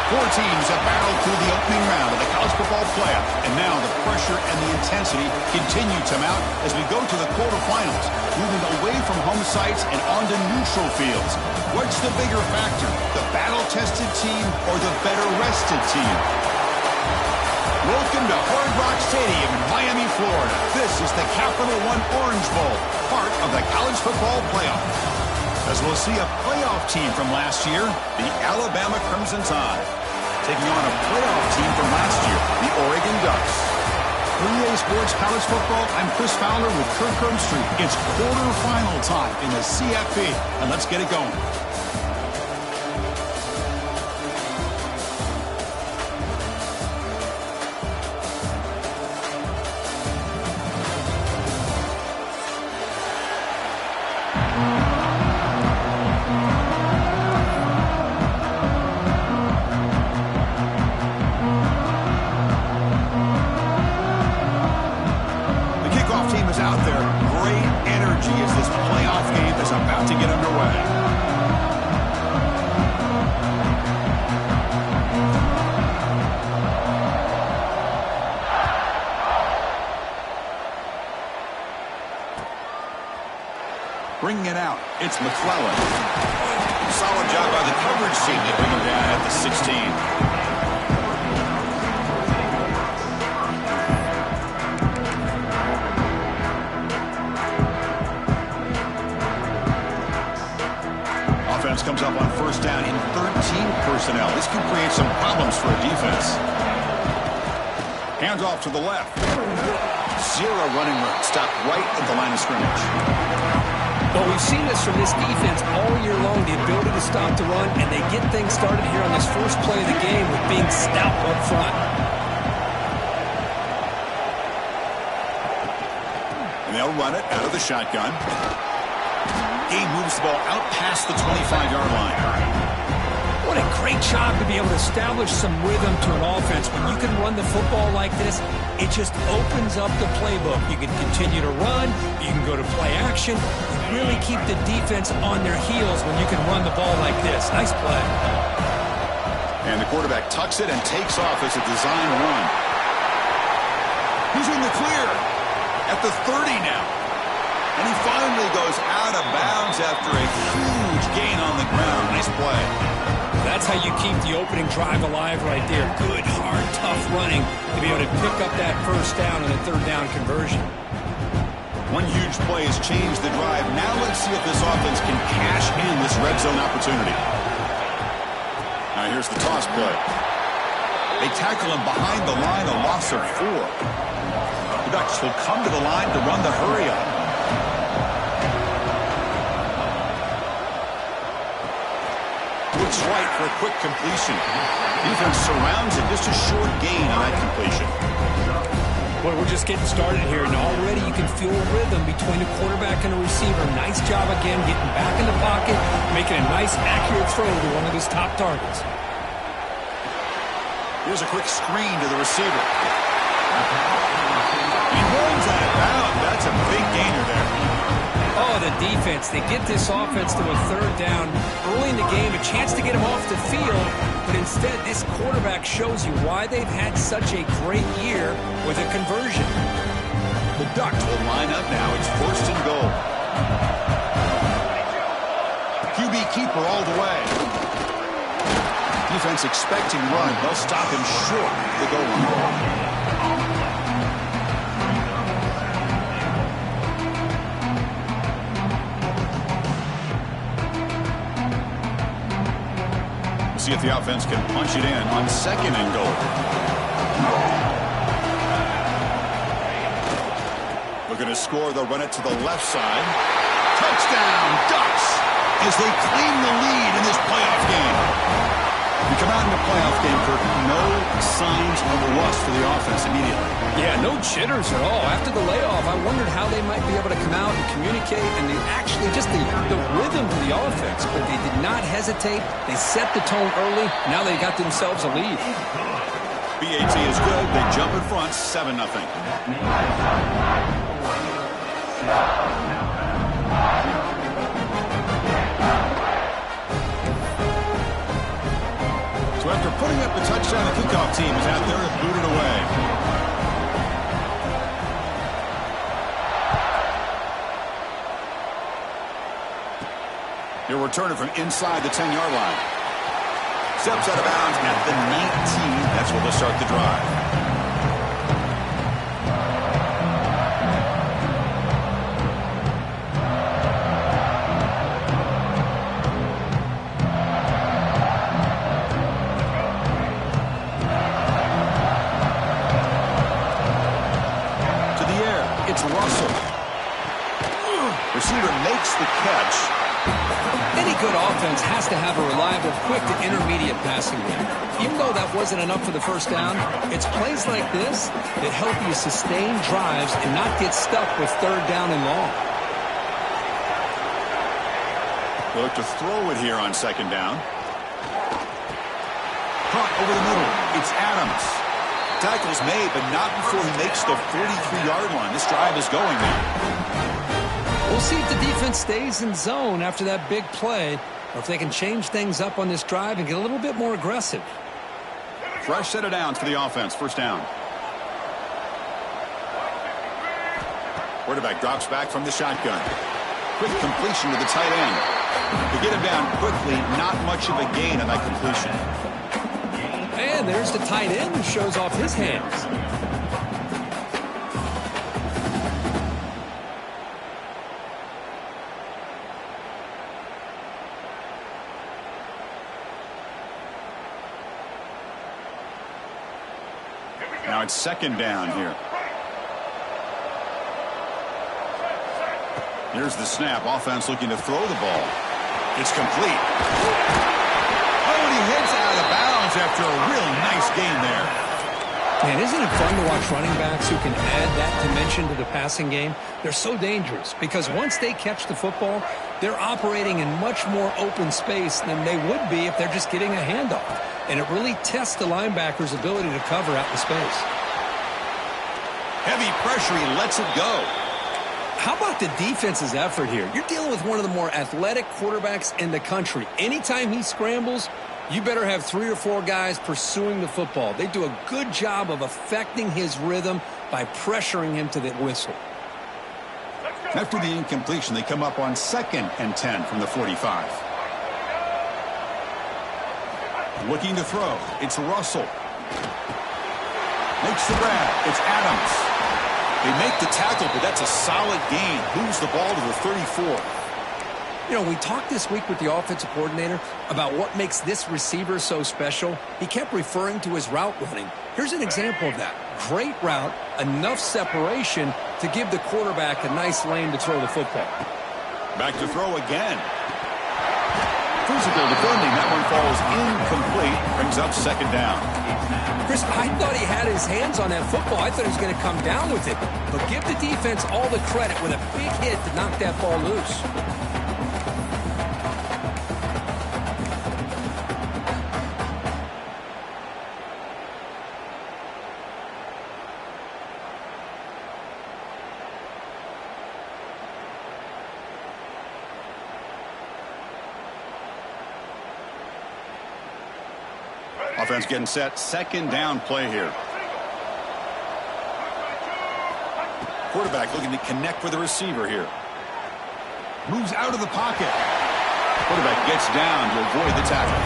Four teams have battled through the opening round of the college football playoff, and now the pressure and the intensity continue to mount as we go to the quarterfinals, moving away from home sites and onto neutral fields. What's the bigger factor, the battle-tested team or the better-rested team? Welcome to Hard Rock Stadium in Miami, Florida. This is the Capital One Orange Bowl, part of the college football playoff. As we'll see a playoff team from last year, the Alabama Crimson Tide, taking on a playoff team from last year, the Oregon Ducks. For EA Sports College Football, I'm Chris Fowler with Kirk Herbstreit. It's quarterfinal time in the CFP, and let's get it going. Bringing it out, it's McClellan. Solid job by the coverage team to bring him down at the 16. Offense comes up on first down in 13 personnel. This can create some problems for a defense. Hands off to the left. Zero running room. Stopped right at the line of scrimmage. Well, we've seen this from this defense all year long, the ability to stop the run, and they get things started here on this first play of the game with being stout up front. And they'll run it out of the shotgun. Gabe moves the ball out past the 25-yard line. What a great job to be able to establish some rhythm to an offense. When you can run the football like this, it just opens up the playbook. You can continue to run. You can go to play action. You really keep the defense on their heels when you can run the ball like this. Nice play. And the quarterback tucks it and takes off as a design run. He's in the clear at the 30 now. And he finally goes out of bounds after a huge gain on the ground. Nice play. That's how you keep the opening drive alive right there. Good, hard, tough running to be able to pick up that first down and a third down conversion. One huge play has changed the drive. Now let's see if this offense can cash in this red zone opportunity. Now here's the toss play. They tackle him behind the line, a loss of 4. The Ducks will come to the line to run the hurry up. Looks right for a quick completion. Defense surrounds it, just a short gain on that completion. Well, we're just getting started here, and already you can feel a rhythm between a quarterback and a receiver. Nice job again, getting back in the pocket, making a nice, accurate throw to one of his top targets. Here's a quick screen to the receiver. He rolls out of bounds. That's a big gainer there. Oh, the defense. They get this offense to a third down early in the game, a chance to get him off the field, but instead this quarterback shows you why they've had such a great year with a conversion. The Ducks will line up now. It's first and goal. QB keeper all the way. Defense expecting run. They'll stop him short of the goal line. See if the offense can punch it in on second and goal. Looking to score, they'll run it to the left side. Touchdown, Ducks, as they claim the lead in this playoff game. We come out in the playoff game, Kirk, no signs of a rust for the offense immediately. Yeah, no jitters at all. After the layoff, I wondered how they might be able to come out and communicate and they actually just the rhythm to the offense. But they did not hesitate. They set the tone early. Now they got themselves a lead. BAT is good. They jump in front, 7-0. So after putting up the touchdown, the kickoff team is out there to boot it away. He'll return it from inside the 10-yard line. Steps out of bounds at the 19. That's where they'll start the drive. Receiver makes the catch. Any good offense has to have a reliable, quick to intermediate passing game. Even though that wasn't enough for the first down, it's plays like this that help you sustain drives and not get stuck with third down and long. They'll look to throw it here on second down. Caught over the middle. It's Adams. Tackle's made, but not before he makes the 43-yard line. This drive is going now. We'll see if the defense stays in zone after that big play, or if they can change things up on this drive and get a little bit more aggressive. Fresh set of downs for the offense. First down. Quarterback drops back from the shotgun. Quick completion to the tight end. To get him down quickly, not much of a gain on that completion. And there's the tight end who shows off his hands. Now it's second down here. Here's the snap. Offense looking to throw the ball. It's complete. Oh, and he hits out of bounds after a real nice gain there. Man, isn't it fun to watch running backs who can add that dimension to the passing game? They're so dangerous because once they catch the football, they're operating in much more open space than they would be if they're just getting a handoff. And it really tests the linebacker's ability to cover out the space. Heavy pressure, he lets it go. How about the defense's effort here? You're dealing with one of the more athletic quarterbacks in the country. Anytime he scrambles, you better have 3 or 4 guys pursuing the football. They do a good job of affecting his rhythm by pressuring him to the whistle. After the incompletion, they come up on 2nd and 10 from the 45. Looking to throw. It's Russell. Makes the grab. It's Adams. They make the tackle, but that's a solid gain. Moves the ball to the 34. You know, we talked this week with the offensive coordinator about what makes this receiver so special. He kept referring to his route running. Here's an example of that. Great route, enough separation to give the quarterback a nice lane to throw the football. Back to throw again. Physical defending. That one falls incomplete. Brings up second down. Chris, I thought he had his hands on that football. I thought he was going to come down with it. But give the defense all the credit with a big hit to knock that ball loose. Offense getting set. Second down play here. Quarterback looking to connect with the receiver here. Moves out of the pocket. Quarterback gets down to avoid the tackle.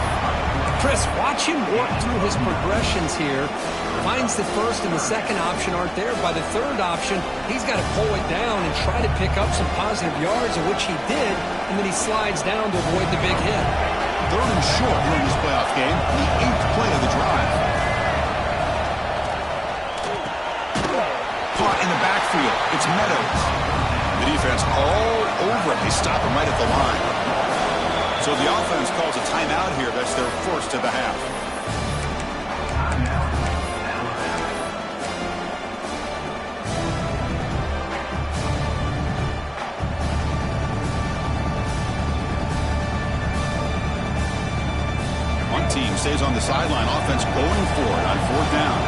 Chris, watch him work through his progressions here. Finds the first and the second option aren't there. By the third option, he's got to pull it down and try to pick up some positive yards, of which he did, and then he slides down to avoid the big hit. 3rd and short here in this playoff game. The 8th play of the drive. Caught in the backfield. It's Meadows. The defense all over him. They stop him right at the line. So the offense calls a timeout here. That's their first of the half. Team stays on the sideline. Offense going for it on 4th down.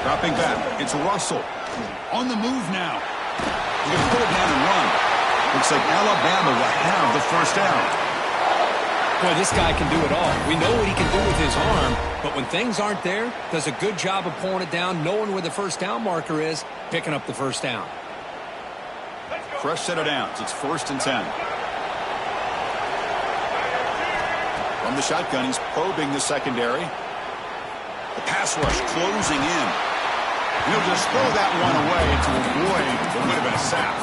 Dropping back. It's Russell. On the move now. He's going to put it down and run. Looks like Alabama will have the first down. Boy, this guy can do it all. We know what he can do with his arm, but when things aren't there, does a good job of pulling it down, knowing where the first down marker is, picking up the first down. Fresh set of downs. It's 1st and 10. From the shotgun, he's probing the secondary. The pass rush closing in. He'll just throw that one away to avoid what would have been a sack.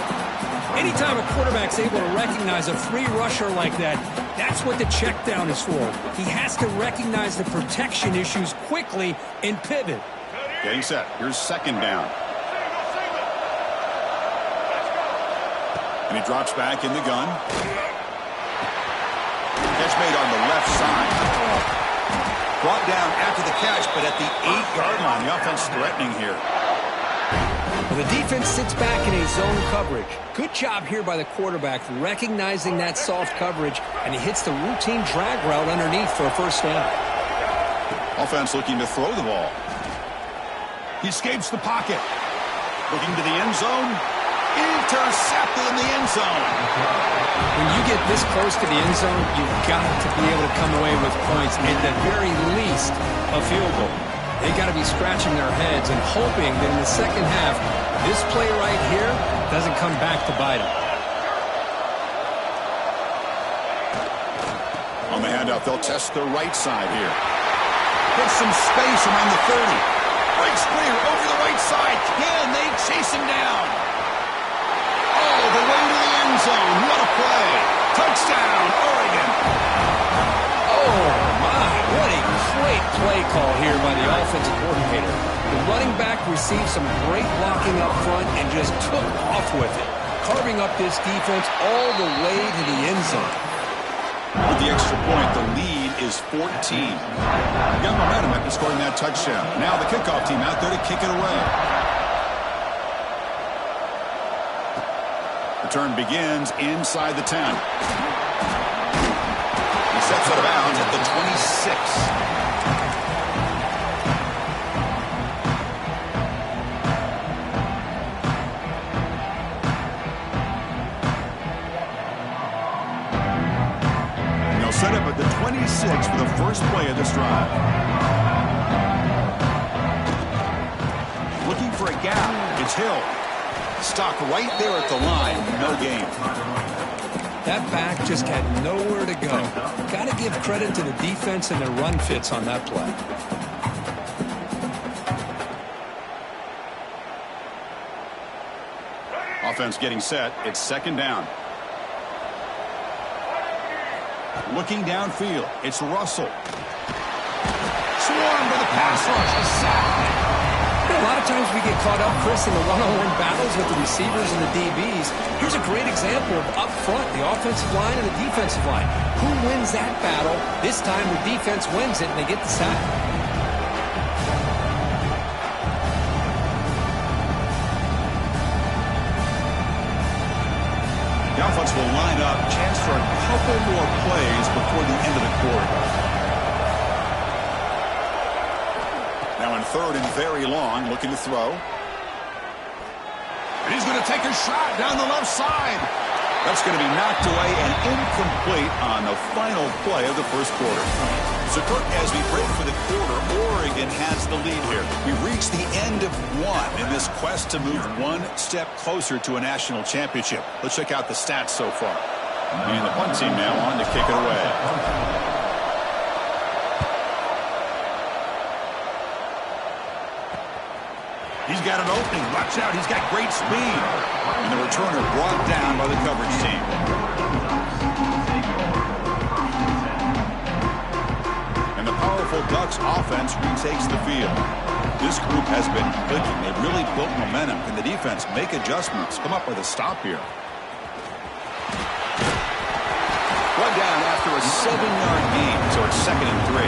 Anytime a quarterback's able to recognize a free rusher like that, that's what the check down is for. He has to recognize the protection issues quickly and pivot. Getting set. Here's 2nd down. And he drops back in the gun. Catch made on the left side. Brought down after the catch, but at the 8-yard line. The offense threatening here. Well, the defense sits back in a zone coverage. Good job here by the quarterback recognizing that soft coverage, and he hits the routine drag route underneath for a first down. Offense looking to throw the ball. He escapes the pocket. Looking to the end zone. Intercepted in the end zone. When you get this close to the end zone, you've got to be able to come away with points, at the very least a field goal. They got to be scratching their heads and hoping that in the second half, this play right here doesn't come back to bite them. On the handoff, they'll test the right side here. Get some space around the 30. Breaks clear over the right side. Can they chase him down? All the way to the end zone. What a play. Touchdown, Oregon. Oh, my. What a great play call here by the offensive coordinator. The running back received some great blocking up front and just took off with it, carving up this defense all the way to the end zone. With the extra point, the lead is 14. Got momentum after scoring that touchdown. Now the kickoff team out there to kick it away. Return begins inside the 10. He steps out of bounds at the 26. Set up at the 26 for the first play of this drive. Looking for a gap. It's Hill. Stock right there at the line. No gain. That back just had nowhere to go. Got to give credit to the defense and their run fits on that play. Offense getting set. It's 2nd down. Looking downfield, it's Russell. Swarmed by the pass rush. A sack. A lot of times we get caught up, Chris, in the one-on-one battles with the receivers and the DBs. Here's a great example of up front, the offensive line and the defensive line. Who wins that battle? This time the defense wins it and they get the sack. The offense will line up, chance for a couple more plays before the end of the quarter. Now in 3rd and very long, looking to throw. And he's going to take a shot down the left side. That's going to be knocked away and incomplete on the final play of the first quarter. So, Kirk, as we break for the quarter, Oregon has the lead here. We've reached the end of one in this quest to move one step closer to a national championship. Let's check out the stats so far. And the punt team now on to kick it away. He's got an opening. Watch out. He's got great speed. And the returner brought down by the coverage team. And the powerful Ducks offense retakes the field. This group has been clicking. They've really built momentum. Can the defense make adjustments? Come up with a stop here. One down after a 7-yard gain, so it's 2nd and 3.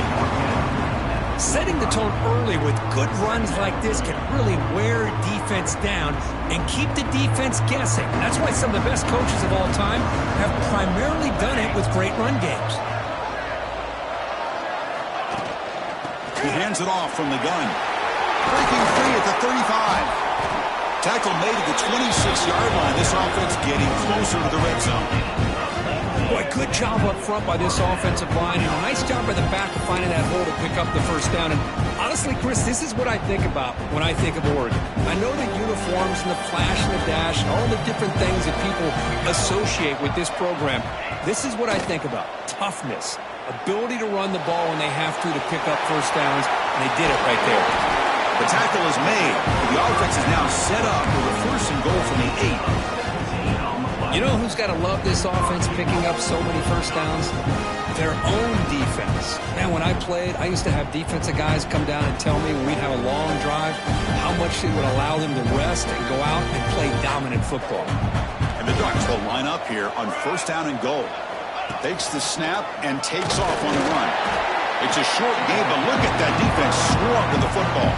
Setting the tone early with good runs like this can really wear defense down and keep the defense guessing. That's why some of the best coaches of all time have primarily done it with great run games. He hands it off from the gun. Breaking free at the 35. Tackle made at the 26-yard line. This offense getting closer to the red zone. Boy, good job up front by this offensive line, and a nice job by the back of finding that hole to pick up the first down. And honestly, Chris, this is what I think about when I think of Oregon. I know the uniforms and the flash and the dash and all the different things that people associate with this program. This is what I think about. Toughness, ability to run the ball when they have to pick up first downs, and they did it right there. The tackle is made. The offense is now set up with a first and goal from the 8. You know who's got to love this offense picking up so many first downs? Their own defense. Man, when I played, I used to have defensive guys come down and tell me when we'd have a long drive how much it would allow them to rest and go out and play dominant football. And the Ducks will line up here on first down and goal. Takes the snap and takes off on the run. It's a short game, but look at that defense swarm to the football.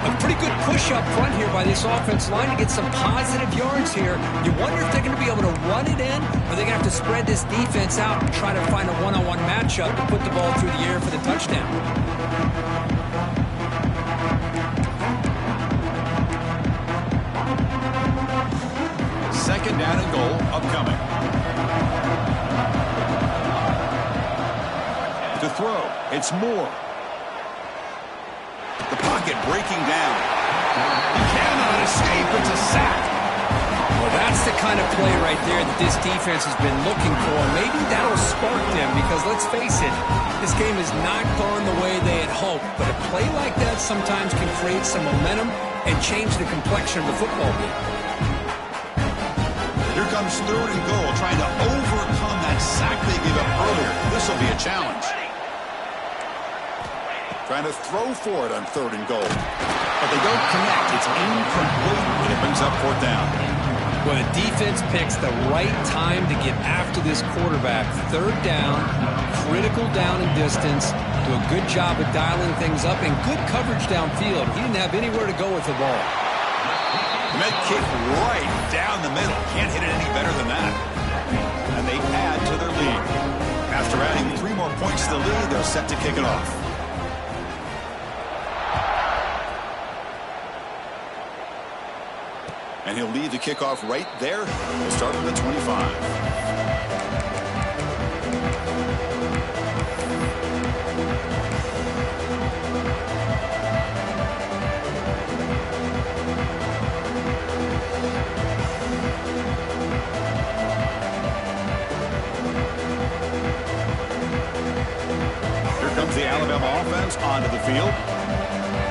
A pretty good push up front here by this offense line to get some positive yards here. You wonder if they're going to be able to run it in, or they're going to have to spread this defense out and try to find a one-on-one matchup to put the ball through the air for the touchdown. Second down and goal upcoming. To throw, it's Moore. The pocket breaking down. He cannot escape. It's a sack. Well, that's the kind of play right there that this defense has been looking for. Maybe that'll spark them because, let's face it, this game has not gone the way they had hoped. But a play like that sometimes can create some momentum and change the complexion of the football game. Here comes third and goal, trying to overcome that sack they gave up earlier. This will be a challenge. Trying to throw for it on third and goal. But they don't connect. It's incomplete, and it brings up fourth down. When a defense picks the right time to get after this quarterback, third down, critical down and distance, do a good job of dialing things up, and good coverage downfield. He didn't have anywhere to go with the ball. Med kick right down the middle. Can't hit it any better than that. And they add to their lead. After adding 3 more points to the lead, they're set to kick it off. And he'll lead the kickoff right there. We'll start with the 25. The Alabama offense onto the field.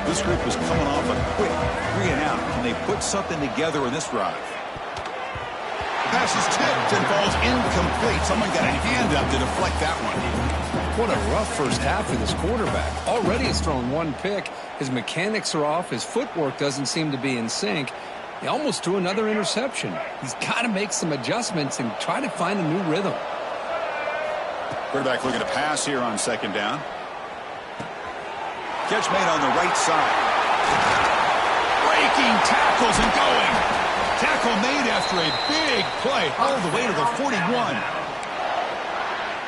This group is coming off a quick 3-and-out. Can they put something together in this drive? The pass is tipped and falls incomplete. Someone got a hand up to deflect that one. What a rough first half for this quarterback. Already has thrown 1 pick. His mechanics are off. His footwork doesn't seem to be in sync. He almost threw another interception. He's got to make some adjustments and try to find a new rhythm. Quarterback looking to pass here on second down. Catch made on the right side. Breaking tackles and going. Tackle made after a big play all the way to the 41.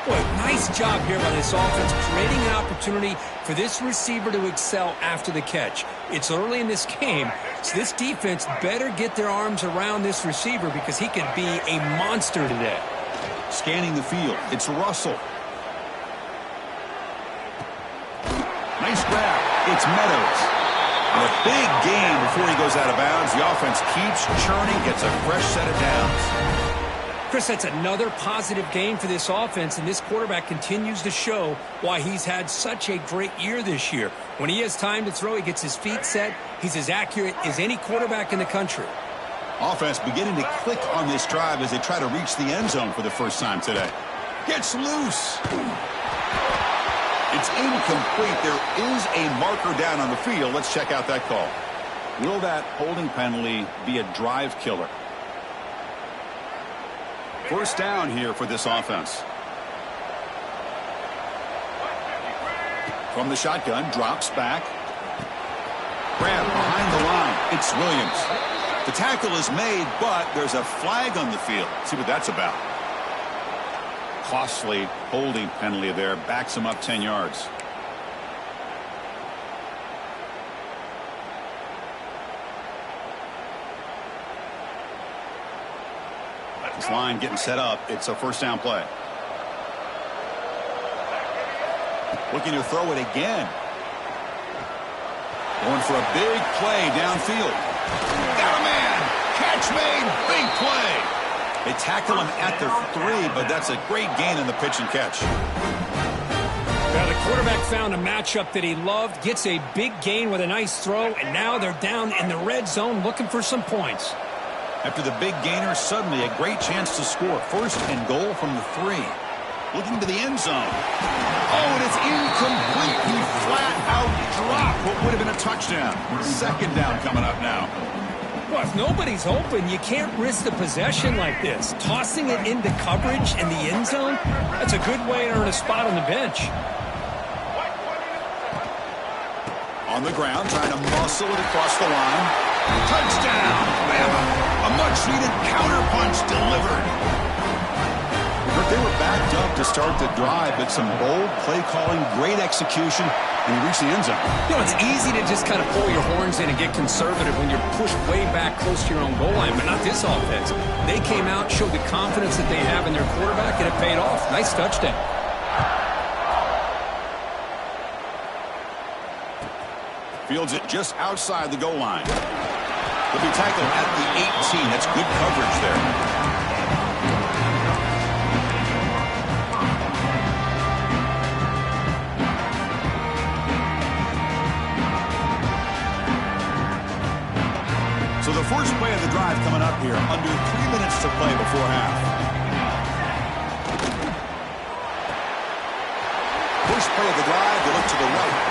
Boy, nice job here by this offense, creating an opportunity for this receiver to excel after the catch. It's early in this game, so this defense better get their arms around this receiver because he could be a monster today. Scanning the field, it's Russell. Nice grab. It's Meadows. And a big gain before he goes out of bounds. The offense keeps churning, gets a fresh set of downs. Chris, that's another positive game for this offense, and this quarterback continues to show why he's had such a great year this year. When he has time to throw, he gets his feet set. He's as accurate as any quarterback in the country. Offense beginning to click on this drive as they try to reach the end zone for the first time today. Gets loose. It's incomplete. There is a marker down on the field. Let's check out that call. Will that holding penalty be a drive killer? First down here for this offense. From the shotgun, drops back. Grab behind the line. It's Williams. The tackle is made, but there's a flag on the field. See what that's about. Costly holding penalty there. Backs him up 10 yards. This line getting set up. It's a first down play. Looking to throw it again. Going for a big play downfield. Got a man. Catch made. Big play. They tackle him at the 3, but that's a great gain in the pitch and catch. Well, the quarterback found a matchup that he loved, gets a big gain with a nice throw, and now they're down in the red zone looking for some points. After the big gainer, suddenly a great chance to score. First and goal from the 3. Looking to the end zone. Oh, and it's incomplete. He flat out dropped what would have been a touchdown. Second down coming up now. Well, if nobody's open, you can't risk the possession like this. Tossing it into coverage in the end zone, that's a good way to earn a spot on the bench. On the ground, trying to muscle it across the line. Touchdown! Bama! A much-needed counter-punch delivered. But they were backed up to start the drive, but some bold play calling, great execution, and he reached the end zone. You know, it's easy to just kind of pull your horns in and get conservative when you're pushed way back close to your own goal line, but not this offense. They came out, showed the confidence that they have in their quarterback, and it paid off. Nice touchdown. Fields it just outside the goal line. He'll be tackled at the 18. That's good coverage there. So the first play of the drive coming up here. Under 3 minutes to play before half. First play of the drive, they look to the right.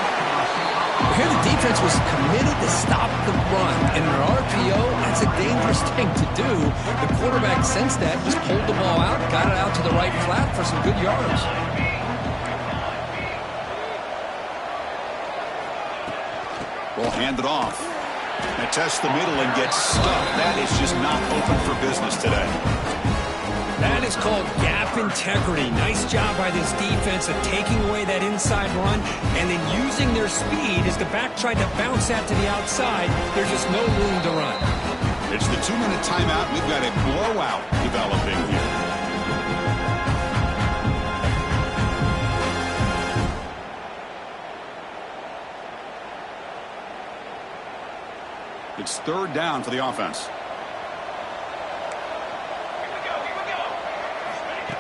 Here the defense was committed to stop the run. In an RPO, that's a dangerous thing to do. The quarterback sensed that, just pulled the ball out, got it out to the right flat for some good yards. We'll hand it off. And tests the middle and gets stuffed. That is just not open for business today. That is called gap integrity. Nice job by this defense of taking away that inside run and then using their speed as the back tried to bounce that to the outside. There's just no room to run. It's the 2-minute timeout. We've got a blowout developing here. It's third down for the offense.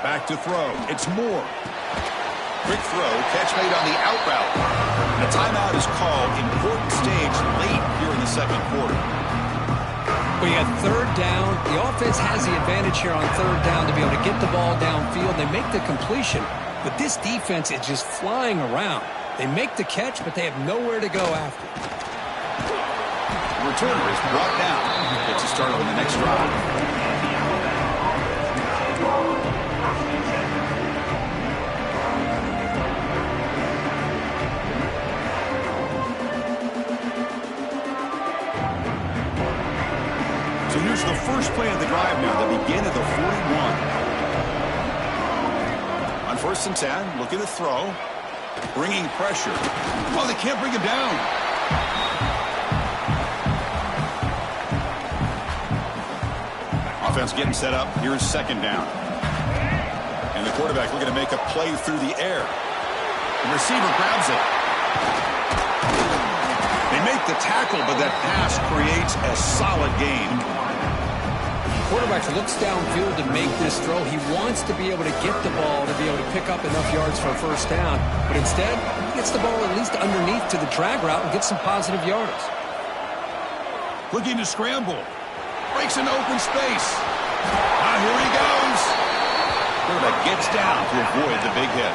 Back to throw. It's Moore. Quick throw. Catch made on the out route. A timeout is called. Important stage late here in the second quarter. We have third down. The offense has the advantage here on third down to be able to get the ball downfield. They make the completion, but this defense is just flying around. They make the catch, but they have nowhere to go after. The returner is brought down. Gets to start on the next drive. So here's the first play of the drive now, the begin of the 41. On 1st and 10, looking to throw. Bringing pressure. Oh, they can't bring him down. Offense getting set up. Here's second down. And the quarterback looking to make a play through the air. The receiver grabs it. They make the tackle, but that pass creates a solid gain. Quarterback looks downfield to make this throw. He wants to be able to get the ball to be able to pick up enough yards for a first down. But instead, he gets the ball at least underneath to the drag route and gets some positive yards. Looking to scramble. Breaks into open space. Now here he goes. Quarterback gets down to avoid the big hit.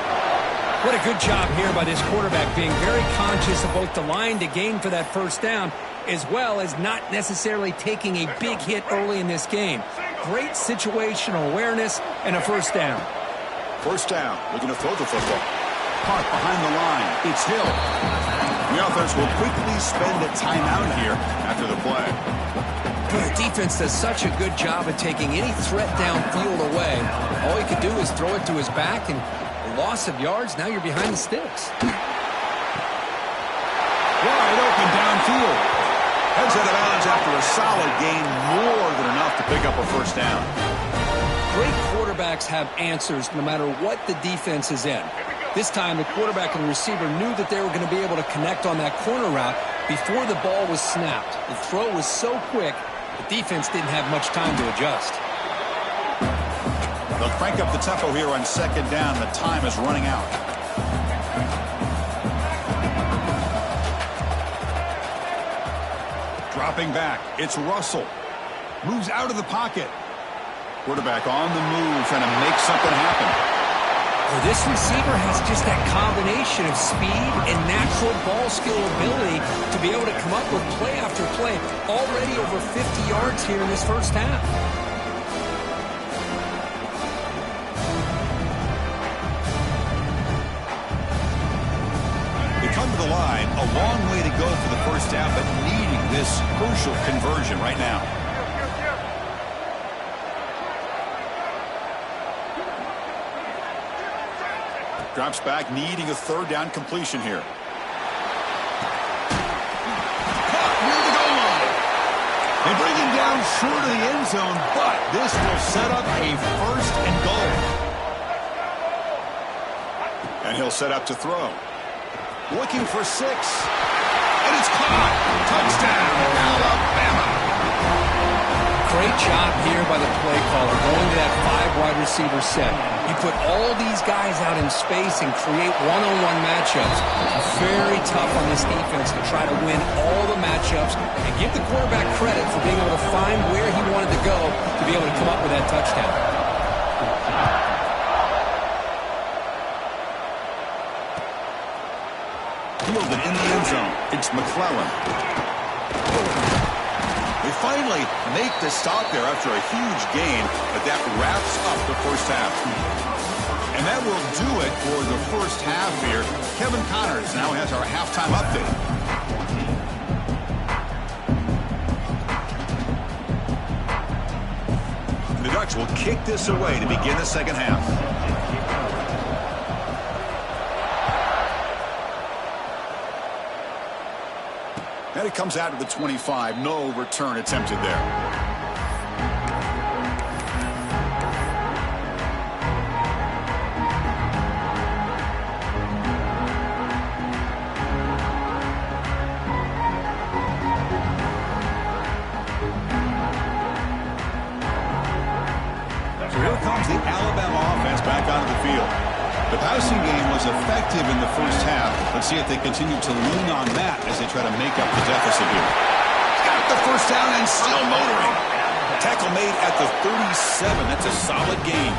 What a good job here by this quarterback, being very conscious of both the line to gain for that first down, as well as not necessarily taking a big hit early in this game. Great situational awareness and a first down. First down, looking to throw the football. Caught behind the line. It's Hill. The offense will quickly spend a timeout here after the play. The defense does such a good job of taking any threat downfield away. All he could do is throw it to his back, and a loss of yards, now you're behind the sticks. Wide open downfield. Heads out of bounds after a solid gain, more than enough to pick up a first down. great quarterbacks have answers no matter what the defense is in. This time, the quarterback and the receiver knew that they were going to be able to connect on that corner route before the ball was snapped. The throw was so quick, the defense didn't have much time to adjust. They'll crank up the tempo here on second down. The time is running out. Dropping back, it's Russell. Moves out of the pocket. Quarterback on the move, trying to make something happen. Well, this receiver has just that combination of speed and natural ball skill ability to be able to come up with play after play. Already over 50 yards here in this first half. They come to the line, a long way to go for the first half, but needing this crucial conversion right now. Drops back, needing a third down completion here. Caught near the goal line. They bring him down short of the end zone, but this will set up a first and goal. And he'll set up to throw. Looking for 6. And it's caught. Touchdown, Alabama. Great job here by the play caller, going to that 5 wide receiver set. You put all these guys out in space and create one-on-one matchups. Very tough on this defense to try to win all the matchups and give the quarterback credit for being able to find where he wanted to go to be able to come up with that touchdown. Fielded in the end zone. It's McClellan. They finally make the stop there after a huge gain, but that wraps up the first half. And that will do it for the first half here. Kevin Connors now has our halftime update. The Ducks will kick this away to begin the second half. And it comes out to the 25. No return attempted there. So here comes the Alabama offense back onto the field. The passing game was effective in the first half. Let's see if they continue to lean on that as they try to make up the deficit here. Got the first down and still motoring. Tackle made at the 37. That's a solid gain.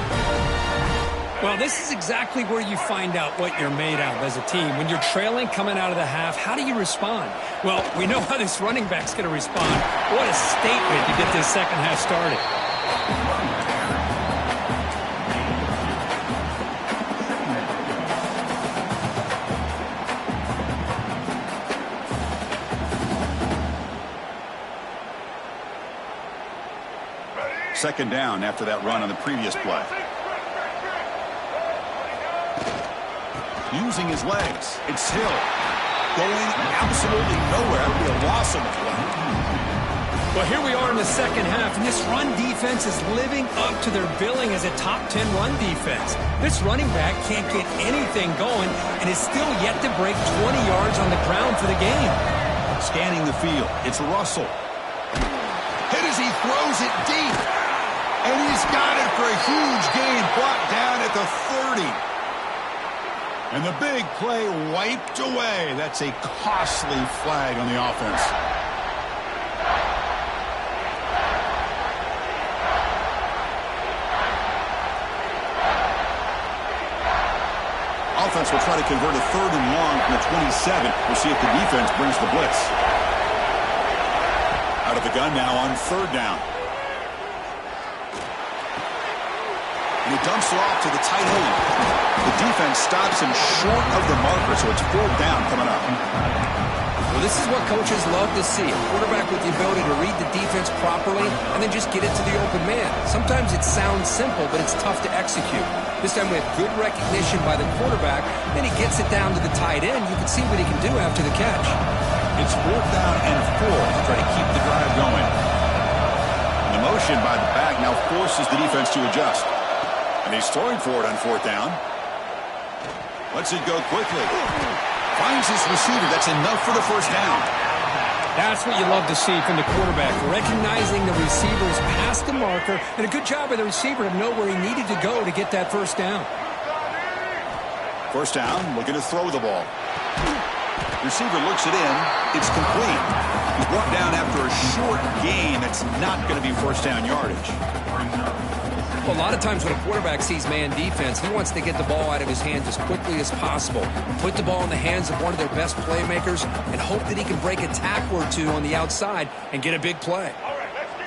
Well, this is exactly where you find out what you're made of as a team. When you're trailing coming out of the half, how do you respond? Well, we know how this running back's going to respond. What a statement to get this second half started. Second down after that run on the previous play. Using his legs. It's Hill. Going absolutely nowhere. That would be a loss on the play. Well, here we are in the second half, and this run defense is living up to their billing as a top 10 run defense. This running back can't get anything going and is still yet to break 20 yards on the ground for the game. Scanning the field. It's Russell. Hit as he throws it deep. And he's got it for a huge gain, brought down at the 30. And the big play wiped away. That's a costly flag on the offense. Offense will try to convert a 3rd and long from the 27. We'll see if the defense brings the blitz. Out of the gun now on 3rd down. And he dumps it off to the tight end. The defense stops him short of the marker, so it's 4th down coming up. Well, this is what coaches love to see. A quarterback with the ability to read the defense properly and then just get it to the open man. Sometimes it sounds simple, but it's tough to execute. This time we have good recognition by the quarterback. Then he gets it down to the tight end. You can see what he can do after the catch. It's 4th down and 4 to try to keep the drive going. And the motion by the back now now forces the defense to adjust. And he's throwing for it on fourth down. Lets it go quickly. Finds his receiver. That's enough for the first down. That's what you love to see from the quarterback, recognizing the receiver's past the marker, and a good job by the receiver to know where he needed to go to get that first down. First down, looking to throw the ball. Receiver looks it in. It's complete. He's brought down after a short gain. That's not going to be first down yardage. Well, a lot of times when a quarterback sees man defense, he wants to get the ball out of his hands as quickly as possible, put the ball in the hands of one of their best playmakers, and hope that he can break a tackle or two on the outside and get a big play.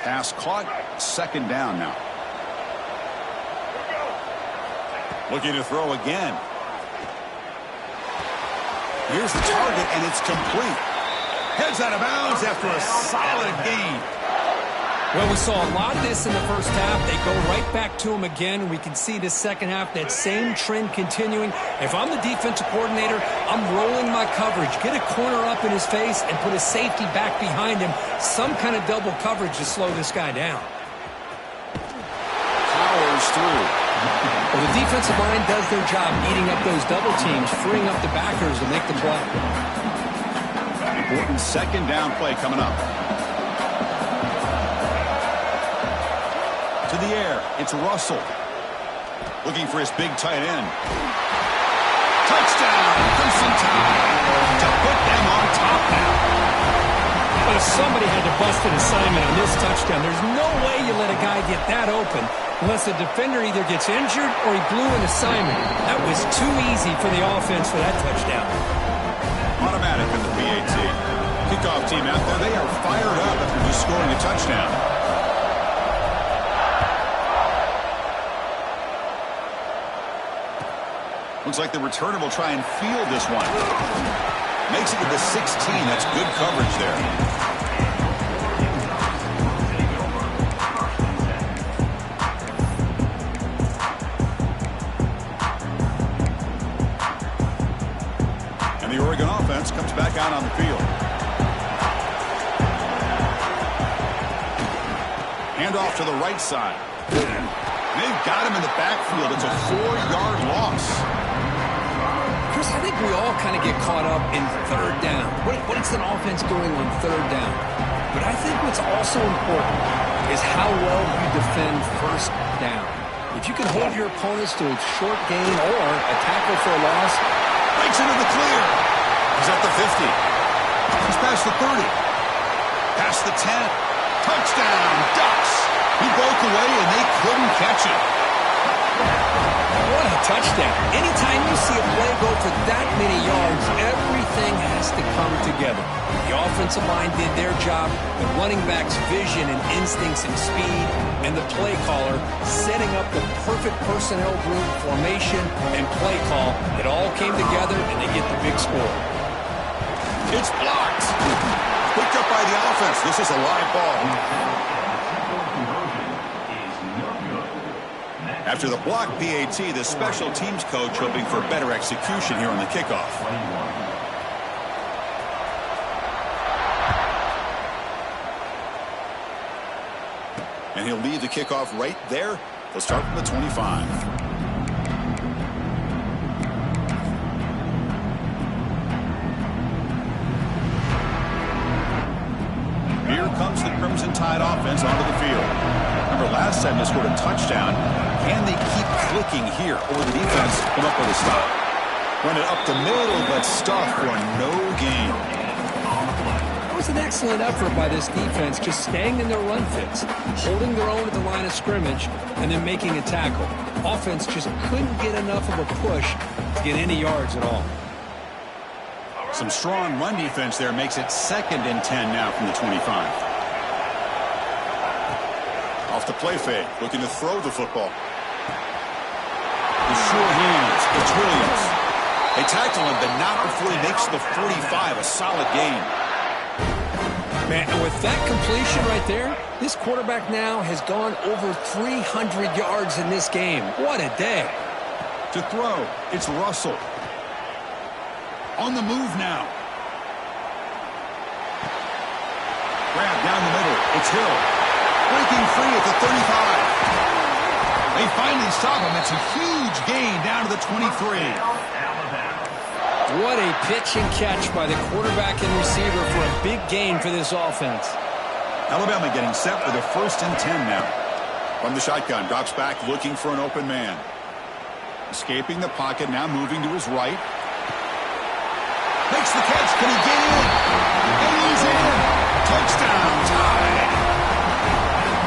Pass caught. Second down now. Looking to throw again. Here's the target, and it's complete. Heads out of bounds after a solid gain. Well, we saw a lot of this in the first half. They go right back to him again, and we can see the second half, that same trend continuing. If I'm the defensive coordinator, I'm rolling my coverage. Get a corner up in his face and put a safety back behind him. Some kind of double coverage to slow this guy down. Powers through. Well, the defensive line does their job eating up those double teams, freeing up the backers to make the play. Important second down play coming up. To the air, it's Russell. Looking for his big tight end. Touchdown! Crimson Tide to put them on top now. But if somebody had to bust an assignment on this touchdown, there's no way you let a guy get that open unless the defender either gets injured or he blew an assignment. That was too easy for the offense for that touchdown. Automatic in the PAT. Kickoff team out there, they are fired up after just scoring a touchdown. Looks like the returner will try and field this one. Makes it to the 16. That's good coverage there. And the Oregon offense comes back out on the field. Hand off to the right side. They've got him in the backfield. It's a 4-yard loss. I think we all kind of get caught up in third down. What is an offense doing on third down? But I think what's also important is how well you defend first down. If you can hold your opponents to a short gain or a tackle for a loss. Breaks into the clear. He's at the 50. He's past the 30. Past the 10. Touchdown, Ducks. He broke away and they couldn't catch him. What a touchdown. Anytime you see a play go for that many yards, everything has to come together. The offensive line did their job, the running back's vision and instincts and speed, and the play caller setting up the perfect personnel group, formation, and play call. It all came together, and they get the big score. It's blocked. Picked up by the offense. This is a live ball. After the block PAT, the special teams coach hoping for better execution here on the kickoff. And he'll lead the kickoff right there. They'll start from the 25. Here comes the Crimson Tide offense onto the field. Remember, last time they scored a touchdown. Can they keep clicking here, or will the defense come up with a stop? Run it up the middle, but stop for no gain. That was an excellent effort by this defense, just staying in their run fits, holding their own at the line of scrimmage, and then making a tackle. Offense just couldn't get enough of a push to get any yards at all. Some strong run defense there makes it 2nd and 10 now from the 25. Off the play fake, looking to throw the football. The sure hands, it's Williams. They tackle him, but not before he makes the 45, a solid gain. Man, and with that completion right there, this quarterback now has gone over 300 yards in this game. What a day. To throw, it's Russell. On the move now. Grab down the middle, it's Hill. Breaking free at the 35. They finally stop him. It's a huge gain down to the 23. What a pitch and catch by the quarterback and receiver for a big gain for this offense. Alabama getting set for the 1st and 10 now. From the shotgun, drops back looking for an open man. Escaping the pocket, now moving to his right. Makes the catch. Can he get in? And he's in. Touchdown. Tied.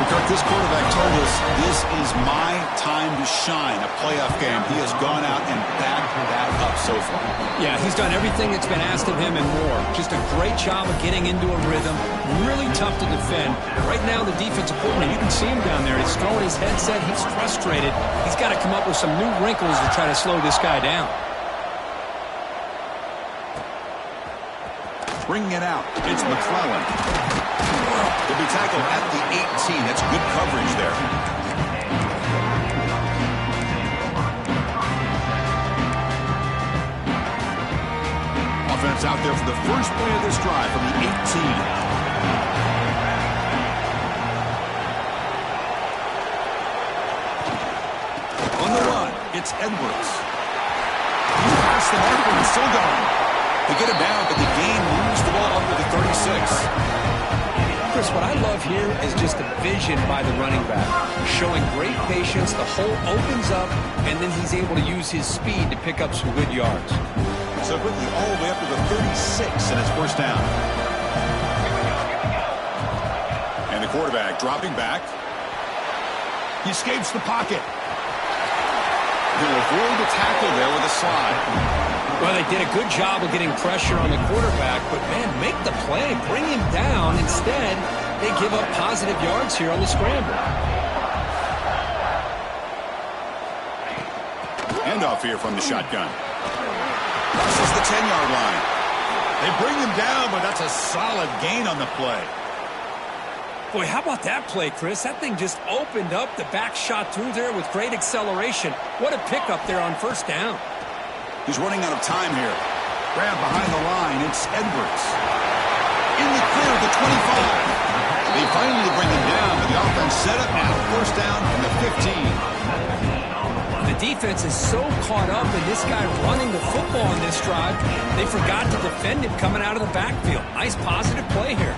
Kirk, this quarterback told us this is my time to shine, a playoff game. He has gone out and backed that up so far. Yeah, he's done everything that's been asked of him and more. Just a great job of getting into a rhythm. Really tough to defend. Right now, the defensive coordinator, you can see him down there. He's throwing his headset. He's frustrated. He's got to come up with some new wrinkles to try to slow this guy down. Bringing it out, it's McClellan. He'll be tackled at the 18. That's good coverage there. Offense out there for the first play of this drive from the 18. On the run, it's Edwards. He's past the marker and still going. They get him down, but the gain moves the ball up to the 36. Chris, what I love here is just the vision by the running back. Showing great patience, the hole opens up, and then he's able to use his speed to pick up some good yards. So quickly all the way up to the 36, and it's first down. And the quarterback dropping back. He escapes the pocket. He'll avoid the tackle there with a slide. Well, they did a good job of getting pressure on the quarterback, but, man, make the play. Bring him down. Instead, they give up positive yards here on the scramble. Handoff here from the shotgun. Crosses the 10-yard line. They bring him down, but that's a solid gain on the play. Boy, how about that play, Chris? That thing just opened up. The back shot through there with great acceleration. What a pickup there on first down. He's running out of time here. Grab behind the line. It's Edwards. In the clear at the 25. They finally bring him down, but the offense set up now. First down from the 15. The defense is so caught up in this guy running the football in this drive, they forgot to defend him coming out of the backfield. Nice positive play here.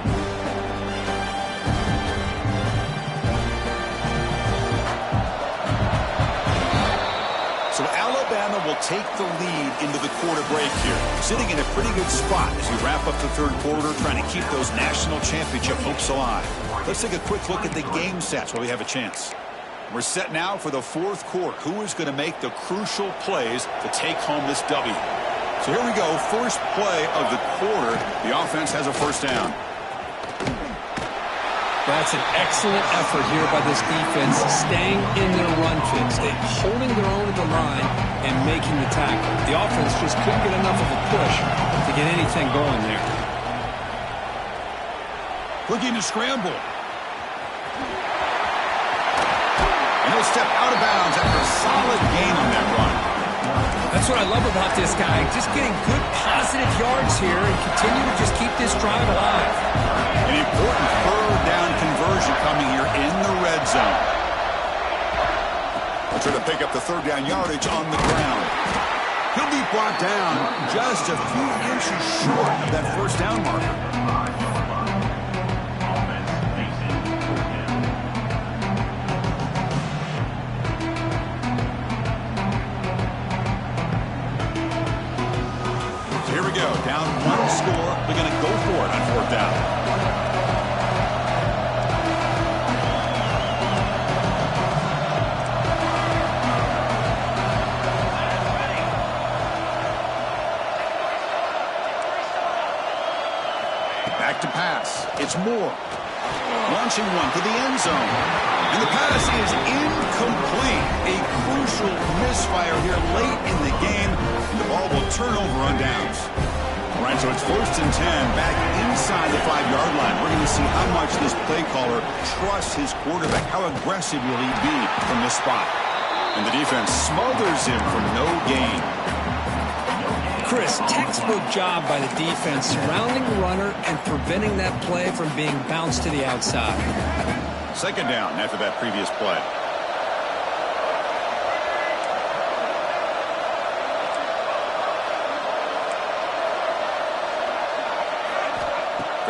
So Alabama will take the lead into the quarter break here. Sitting in a pretty good spot as we wrap up the third quarter, trying to keep those national championship hopes alive. Let's take a quick look at the game stats while we have a chance. We're set now for the fourth quarter. Who is going to make the crucial plays to take home this W? So here we go. First play of the quarter. The offense has a first down. That's an excellent effort here by this defense, staying in their run fix. They're holding their own at the line and making the tackle. The offense just couldn't get enough of a push to get anything going there. Looking to scramble. And he'll step out of bounds after a solid gain on that run. That's what I love about this guy. Just getting good positive yards here and continue to just keep this drive alive. An important third down conversion coming here in the red zone. They'll try to pick up the third down yardage on the ground. He'll be brought down just a few inches short of that first down marker. So here we go. Down one score. They're going to go for it on fourth down. Back to pass. It's Moore. Launching one to the end zone. And the pass is incomplete. A crucial misfire here late in the game. And the ball will turn over on downs. All right, so it's first and 10 back inside the 5-yard line. We're going to see how much this play caller trusts his quarterback. How aggressive will he be from this spot? And the defense smothers him for no gain. Chris, textbook job by the defense surrounding the runner and preventing that play from being bounced to the outside. Second down after that previous play.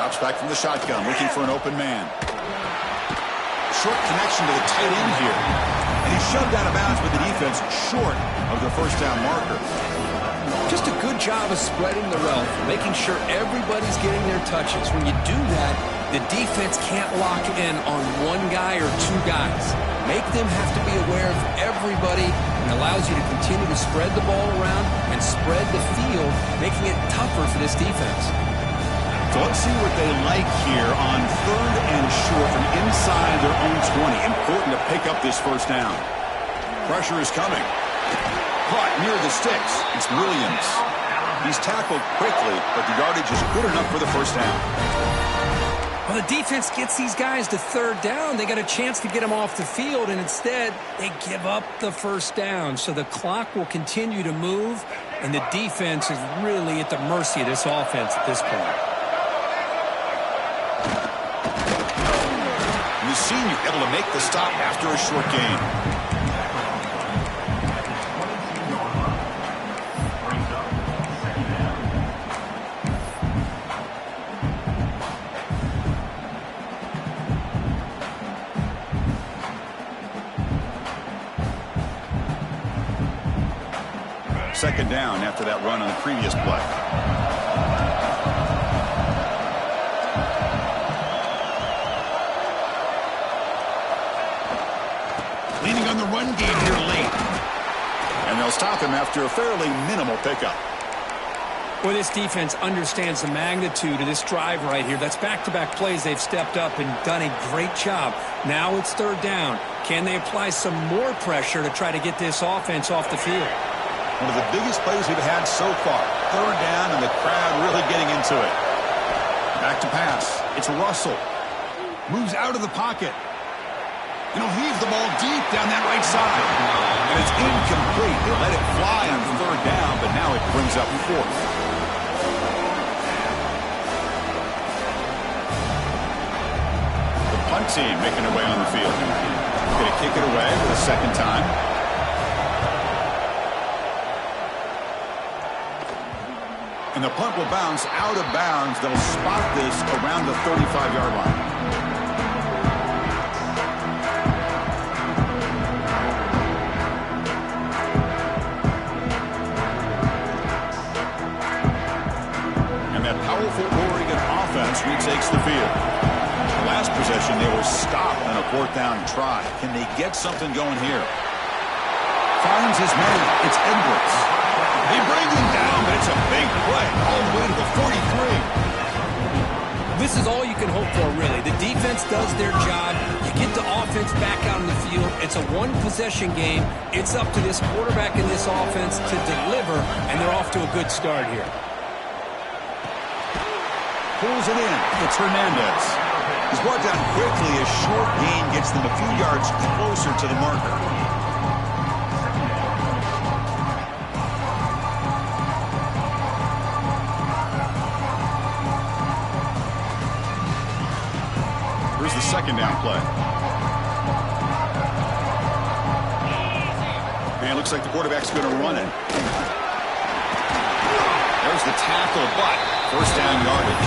Drops back from the shotgun, looking for an open man. Short connection to the tight end here. And he's shoved out of bounds with the defense short of the first down marker. Just a good job of spreading the wealth, making sure everybody's getting their touches. When you do that, the defense can't lock in on one guy or two guys. Make them have to be aware of everybody, and allows you to continue to spread the ball around and spread the field, making it tougher for this defense. So let's see what they like here on 3rd and short from inside their own 20. Important to pick up this first down. Pressure is coming. Caught near the sticks. It's Williams. He's tackled quickly, but the yardage is good enough for the first down. Well, the defense gets these guys to 3rd down. They got a chance to get them off the field, and instead they give up the first down. So the clock will continue to move, and the defense is really at the mercy of this offense at this point. And the senior able to make the stop after a short gain. Second down after that run on the previous play. Leaning on the run game here late. And they'll stop him after a fairly minimal pickup. Well, this defense understands the magnitude of this drive right here. That's back-to-back plays. They've stepped up and done a great job. Now it's 3rd down. Can they apply some more pressure to try to get this offense off the field? One of the biggest plays we've had so far. 3rd down, and the crowd really getting into it. Back to pass. It's Russell. Moves out of the pocket. And he'll heave the ball deep down that right side. And it's incomplete. They let it fly on 3rd down, but now it brings up 4th. The punt team making their way on the field. Going to kick it away for the second time. And the punt will bounce out of bounds. They'll spot this around the 35-yard line. And that powerful Oregon offense retakes the field. The last possession, they were stopped on a 4th down try. Can they get something going here? Finds his man. It's Edwards. They bring him down, but it's a big play all the way to the 43. This is all you can hope for, really. The defense does their job. You get the offense back out on the field. It's a one-possession game. It's up to this quarterback and this offense to deliver, and they're off to a good start here. Pulls it in. It's Hernandez. He's brought down quickly. A short gain gets them a few yards closer to the marker. The second down play. And it looks like the quarterback's going to run it. There's the tackle, but first down yardage.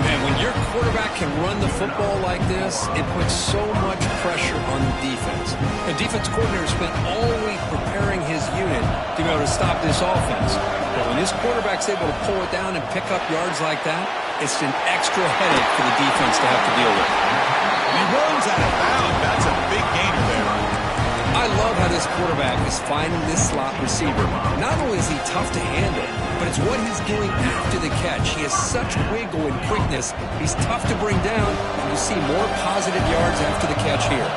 Man, when your quarterback can run the football like this, it puts so much pressure on the defense. The defense coordinator spent all week preparing his unit to be able to stop this offense. But when this quarterback's able to pull it down and pick up yards like that, it's an extra headache for the defense to have to deal with. He runs out of bounds. That's a big gainer there. I love how this quarterback is finding this slot receiver. Not only is he tough to handle, but it's what he's doing after the catch. He has such wiggle and quickness. He's tough to bring down, and you see more positive yards after the catch here.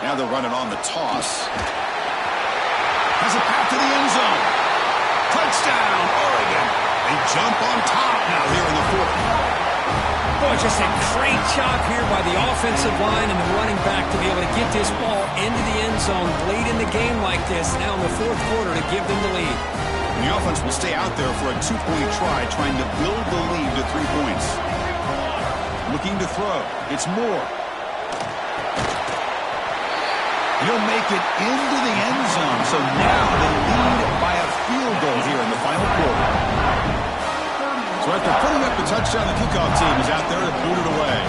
Now they're running on the toss. Has a path to the end zone. Touchdown, Oregon. They jump on top now here in the 4th. Boy, just a great job here by the offensive line and the running back to be able to get this ball into the end zone late in the game like this, now in the 4th quarter, to give them the lead. And the offense will stay out there for a 2-point try, trying to build the lead to 3 points. Looking to throw. It's Moore. He He'll make it into the end zone. So now they lead by a field goal here in the final quarter. So after putting up the touchdown, the kickoff team is out there to boot it away.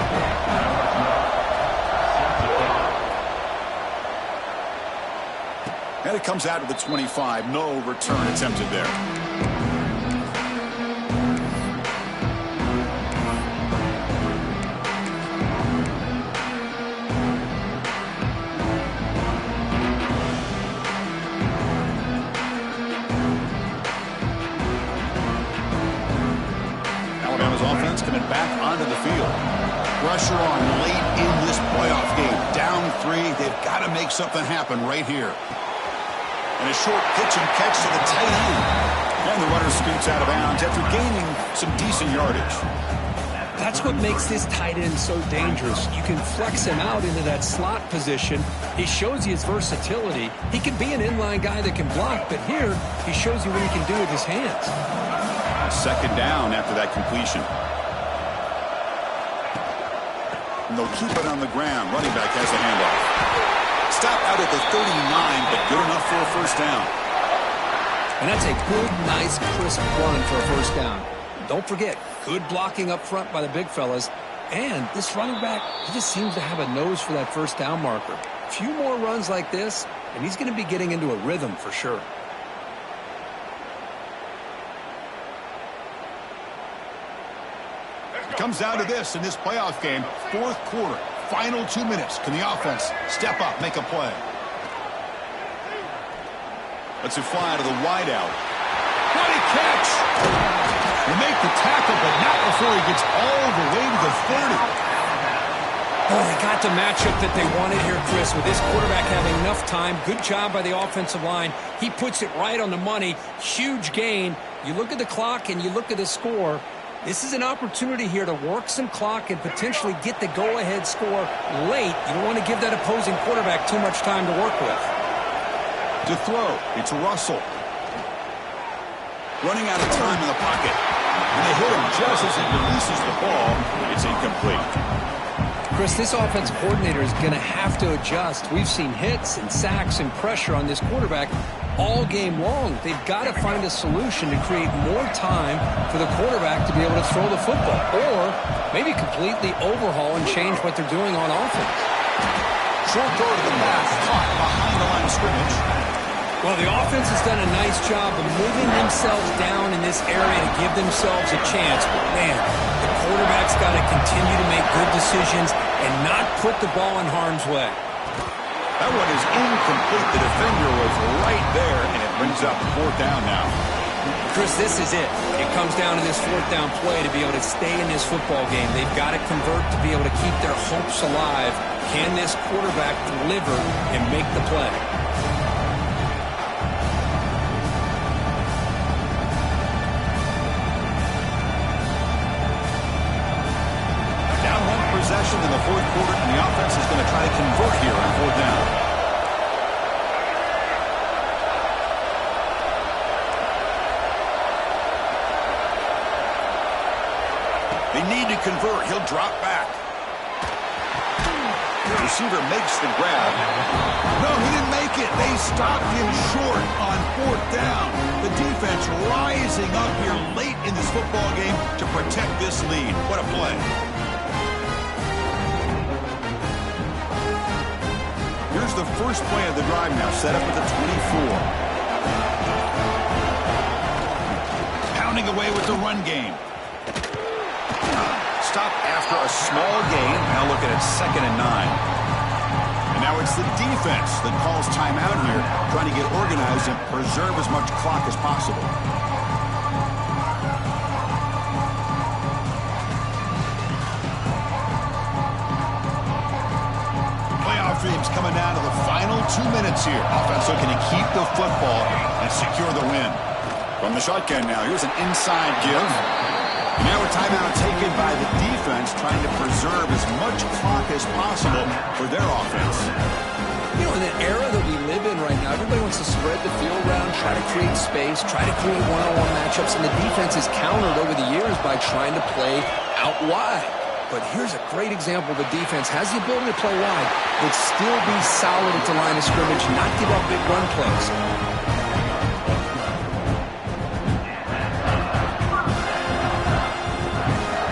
And it comes out to the 25. No return attempted there. Alabama's offense coming back onto the field. Pressure on late in this playoff game. Down 3. They've got to make something happen right here. And a short pitch and catch to the tight end. And the runner scoots out of bounds after gaining some decent yardage. That's what makes this tight end so dangerous. You can flex him out into that slot position. He shows you his versatility. He can be an inline guy that can block, but here he shows you what he can do with his hands. Second down after that completion. And they'll keep it on the ground. Running back has the handoff. Stop out at the 39, but good enough for a first down. And that's a good, nice, crisp run for a first down. Don't forget, good blocking up front by the big fellas. And this running back, he just seems to have a nose for that first down marker. A few more runs like this, and he's going to be getting into a rhythm for sure. It comes down to this in this playoff game, fourth quarter. Final 2 minutes. Can the offense step up, make a play? Lets it fly to the wideout. What a catch! They make the tackle, but not before he gets all the way to the 30. Oh, they got the matchup that they wanted here, Chris, with this quarterback having enough time. Good job by the offensive line. He puts it right on the money. Huge gain. You look at the clock and you look at the score. This is an opportunity here to work some clock and potentially get the go-ahead score late. You don't want to give that opposing quarterback too much time to work with. To throw, it's Russell. Running out of time in the pocket. And they hit him just as he releases the ball. It's incomplete. Chris, this offense coordinator is going to have to adjust. We've seen hits and sacks and pressure on this quarterback all game long. They've got to find a solution to create more time for the quarterback to be able to throw the football, or maybe completely overhaul and change what they're doing on offense. Short throw to the pass, caught behind the line of scrimmage. Well, the offense has done a nice job of moving themselves down in this area to give themselves a chance. But, man, the quarterback's got to continue to make good decisions and not put the ball in harm's way. That one is incomplete. The defender was right there, and it brings up fourth down now. Chris, this is it. It comes down to this fourth down play to be able to stay in this football game. They've got to convert to be able to keep their hopes alive. Can this quarterback deliver and make the play? Down one possession in the fourth quarter, and the offense is going to try to convert here on fourth down. They need to convert. He'll drop back. The receiver makes the grab. No, he didn't make it. They stopped him short on fourth down. The defense rising up here late in this football game to protect this lead. What a play. Here's the first play of the drive now, set up at the 24. Pounding away with the run game. Stop after a small gain. Now looking at 2nd and 9. And now it's the defense that calls timeout here, trying to get organized and preserve as much clock as possible. Playoff dreams coming down to the final 2 minutes here. Offense looking to keep the football and secure the win. From the shotgun now, here's an inside give. Now a timeout taken by the defense, trying to preserve as much clock as possible for their offense. You know, in the era that we live in right now, everybody wants to spread the field around, try to create space, try to create one-on-one matchups, and the defense is countered over the years by trying to play out wide. But here's a great example. The defense has the ability to play wide, but still be solid at the line of scrimmage, not give up big run plays.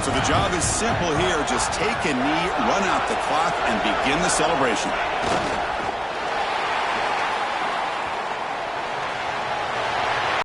So the job is simple here. Just take a knee, run out the clock, and begin the celebration.